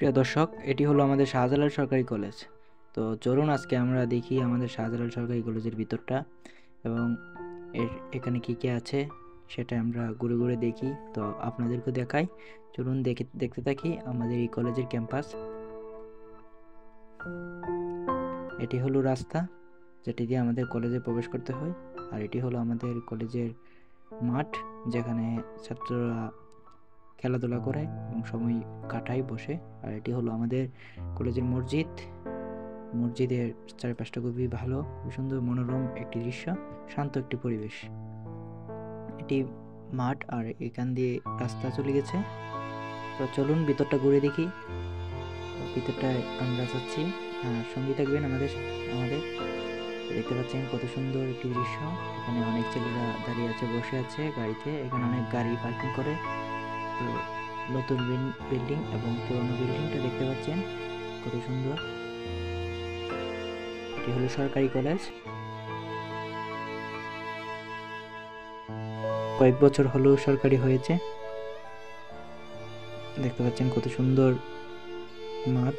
প্রিয় দর্শক, এটি হলো আমাদের শাহজালাল সরকারি কলেজ। তো চলুন আজকে আমরা দেখি আমাদের শাহজালাল সরকারি কলেজের ভিতরটা এবং এখানে কি কি আছে সেটা আমরা ঘুরে ঘুরে দেখি। তো আপনাদেরকে দেখাই, চলুন দেখতে থাকি আমাদের এই কলেজের ক্যাম্পাস। এটি হলো রাস্তা যেটি দিয়ে আমাদের কলেজে প্রবেশ করতে হয়, আর এটি হলো আমাদের কলেজের মাঠ যেখানে ছাত্ররা খেলাধুলা করে এবং সময় কাটায় বসে। আর এটি হলো আমাদের কলেজের মসজিদের চারপাশটা খুবই ভালো, খুবই সুন্দর মনোরম একটি দৃশ্য, শান্ত একটি পরিবেশ। এটি মাঠ আর এখান দিয়ে রাস্তা চলে গেছে। তো চলুন ভিতরটা ঘুরে দেখি। ভিতরটায় আমরা যাচ্ছি, সঙ্গী থাকবেন আমাদের। দেখতে পাচ্ছেন কত সুন্দর একটি দৃশ্য। এখানে অনেক ছেলেরা দাঁড়িয়ে আছে, বসে আছে গাড়িতে। এখানে অনেক গাড়ি পার্কিং করে। তো নতুন বিল্ডিং এবং পুরনো বিল্ডিংটা দেখতে পাচ্ছেন কত সুন্দর। এটি হলো সরকারি কলেজ। কয়েক বছর হলো সরকারি হয়েছে। দেখতে পাচ্ছেন কত সুন্দর মাঠ।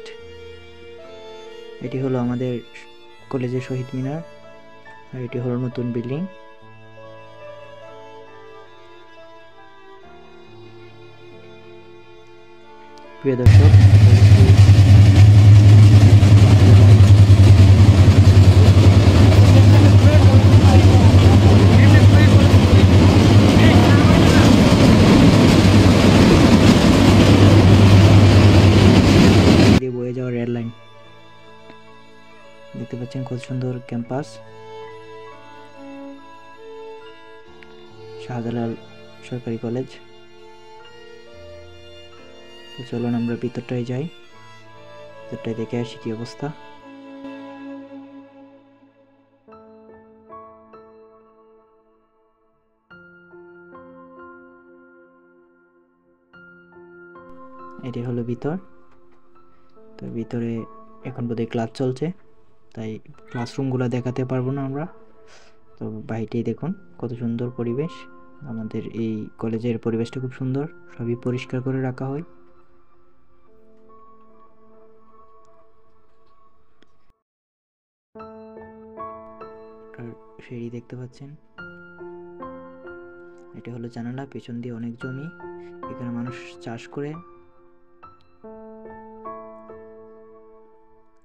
এটি হলো আমাদের কলেজের শহীদ মিনার, আর এটি হলো নতুন বিল্ডিং। প্রিয় দর্শক, বয়ে যাওয়া রেল লাইন দেখতে পাচ্ছেন, কত সুন্দর ক্যাম্পাস শাহজালাল সরকারি কলেজ। তো চলুন আমরা ভিতরটায় যাই, ভিতরটায় দেখে আসি কি অবস্থা। এটি হলো ভিতর। তো ভিতরে এখন বোধহয় ক্লাস চলছে, তাই ক্লাসরুমগুলো দেখাতে পারবো না আমরা। তো বাইরেই দেখুন কত সুন্দর পরিবেশ। আমাদের এই কলেজের পরিবেশটা খুব সুন্দর, সবই পরিষ্কার করে রাখা হয়। সিঁড়ি দেখতে পাচ্ছেন। এটা হলো জানালা, পেছন দিয়ে অনেক জমি, এখানে মানুষ চাষ করে।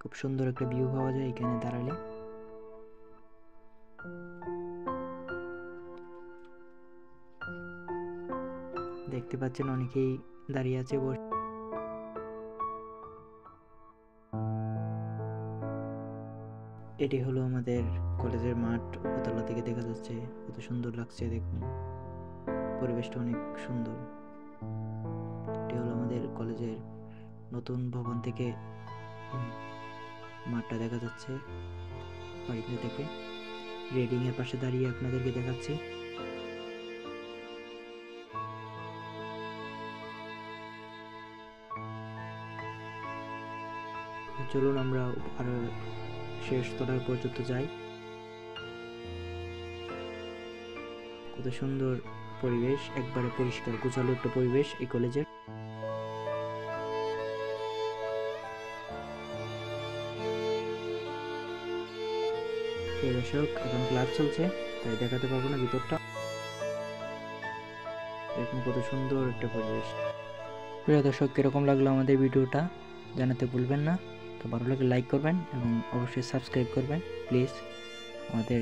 খুব সুন্দর একটা ভিউ পাওয়া যায় এখানে দাঁড়ালে। দেখতে পাচ্ছেন অনেকেই দাঁড়িয়ে আছে। এটি হলো আমাদের কলেজের মাঠ, উপরতলা থেকে দেখা যাচ্ছে, কত সুন্দর লাগছে দেখুন, পরিবেশটা অনেক সুন্দর। এটি হলো আমাদের কলেজের নতুন ভবন থেকে মাঠটা দেখা যাচ্ছে বাড়িতে থেকে। রেডিং এর পাশে দাঁড়িয়ে আপনাদেরকে দেখাচ্ছি। চলুন আমরা আরো শেষ তলার পর্যন্ত যাই। কত সুন্দর পরিবেশ, একবারে পরিষ্কার গোছালো একটা পরিবেশ এই কলেজের। দর্শক, এখন ক্লাস চলছে তাই দেখাতে পারবো না ভিতরটা। দেখুন কত সুন্দর একটা পরিবেশ। প্রিয় দর্শক, কিরকম লাগলো আমাদের ভিডিওটা জানাতে ভুলবেন না। তো ভালো লাগলে লাইক করবেন এবং অবশ্যই সাবস্ক্রাইব করবেন প্লিজ আমাদের